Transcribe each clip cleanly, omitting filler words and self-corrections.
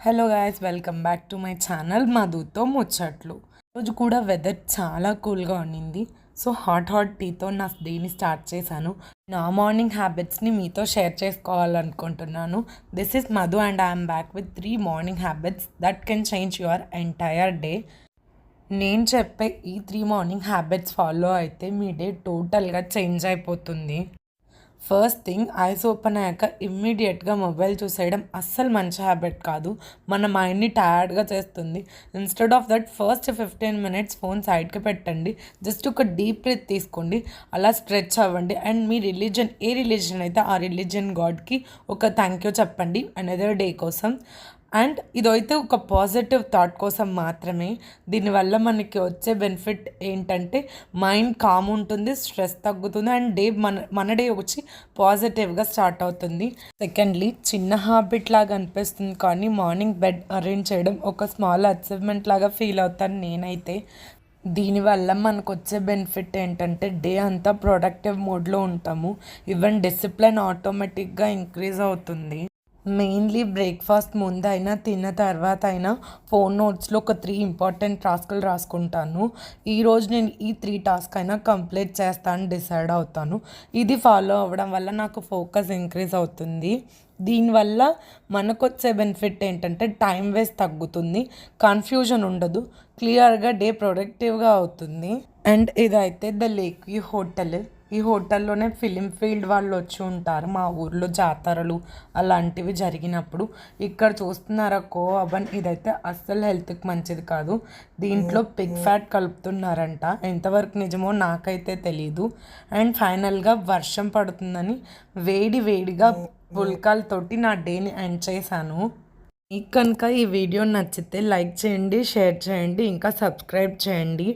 Hello guys, welcome back to my channel మధుతో ముచ్చట్లు. రోజు కూడా వెదర్ చాలా కూల్గా ఉండింది. సో హాట్ టీతో నా డేని స్టార్ట్ చేశాను. నా మార్నింగ్ హ్యాబిట్స్ని మీతో షేర్ చేసుకోవాలనుకుంటున్నాను. This is Madhu and I'm back with 3 morning habits that can change your entire day. నేను చెప్పే ఈ 3 మార్నింగ్ హ్యాబిట్స్ ఫాలో అయితే మీ డే టోటల్గా చేంజ్ అయిపోతుంది. ఫస్ట్ థింగ్, ఐస్ ఓపెన్ అయ్యాక ఇమ్మీడియట్గా మొబైల్ చూసేయడం అస్సలు మంచి హ్యాబిట్ కాదు. మన మైండ్ని టయర్డ్గా చేస్తుంది. Instead of that first 15 minutes phone సైడ్కి పెట్టండి. జస్ట్ ఒక డీప్ బ్రీత్ తీసుకోండి, అలా స్ట్రెచ్ అవ్వండి అండ్ మీ ఏ రిలీజన్ అయితే ఆ రిలీజన్ గాడ్కి ఒక థ్యాంక్ యూ చెప్పండి అనదర్ డే కోసం. అండ్ ఇదైతే ఒక పాజిటివ్ థాట్ కోసం మాత్రమే. దీనివల్ల మనకి వచ్చే బెనిఫిట్ ఏంటంటే మైండ్ కామ్ ఉంటుంది, స్ట్రెస్ తగ్గుతుంది అండ్ మన డే వచ్చి పాజిటివ్గా స్టార్ట్ అవుతుంది. సెకండ్లీ, చిన్న హ్యాబిట్ లాగా అనిపిస్తుంది కానీ మార్నింగ్ బెడ్ అరేంజ్ చేయడం ఒక స్మాల్ అచీవ్మెంట్ లాగా ఫీల్ అవుతాను నేనైతే. దీనివల్ల మనకు వచ్చే బెనిఫిట్ ఏంటంటే డే అంతా ప్రొడక్టివ్ మోడ్లో ఉంటాము. ఈవెన్ డిసిప్లిన్ ఆటోమేటిక్గా ఇంక్రీజ్ అవుతుంది. మెయిన్లీ బ్రేక్ఫాస్ట్ ముందైనా తిన్న తర్వాత అయినా ఫోన్ నోట్స్లో ఒక 3 ఇంపార్టెంట్ టాస్క్లు రాసుకుంటాను. ఈరోజు నేను ఈ 3 టాస్క్ అయినా కంప్లీట్ చేస్తాను డిసైడ్ అవుతాను. ఇది ఫాలో అవ్వడం వల్ల నాకు ఫోకస్ ఇంక్రీజ్ అవుతుంది. దీనివల్ల మనకు వచ్చే బెనిఫిట్ ఏంటంటే టైం వేస్ట్ తగ్గుతుంది, కన్ఫ్యూజన్ ఉండదు, క్లియర్గా డే ప్రొడక్టివ్గా అవుతుంది. అండ్ ఇదైతే ద లేక్ వ్యూ హోటల్. ఈ హోటల్లోనే ఫిలిం ఫీల్డ్ వాళ్ళు వచ్చి ఉంటారు. మా ఊర్లో జాతరలు అలాంటివి జరిగినప్పుడు ఇక్కడ చూస్తున్నారా కోవబన్, ఇదైతే అస్సలు హెల్త్కి మంచిది కాదు. దీంట్లో పిగ్ ఫ్యాట్ కలుపుతున్నారంట. ఎంతవరకు నిజమో నాకైతే తెలీదు. అండ్ ఫైనల్గా వర్షం పడుతుందని వేడిగా పుల్కాలతోటి నా డేని ఎండ్ చేశాను. మీకు కనుక ఈ వీడియో నచ్చితే లైక్ చేయండి, షేర్ చేయండి, ఇంకా సబ్స్క్రైబ్ చేయండి.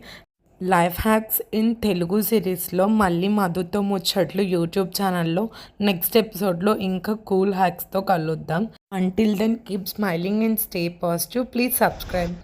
లైఫ్ హ్యాక్స్ ఇన్ తెలుగు సిరీస్లో మళ్ళీ మధుతో ముచ్చట్లు యూట్యూబ్ ఛానల్లో నెక్స్ట్ ఎపిసోడ్లో ఇంకా కూల్ హ్యాక్స్తో కలుద్దాం. Until then keep smiling and stay positive. Please subscribe.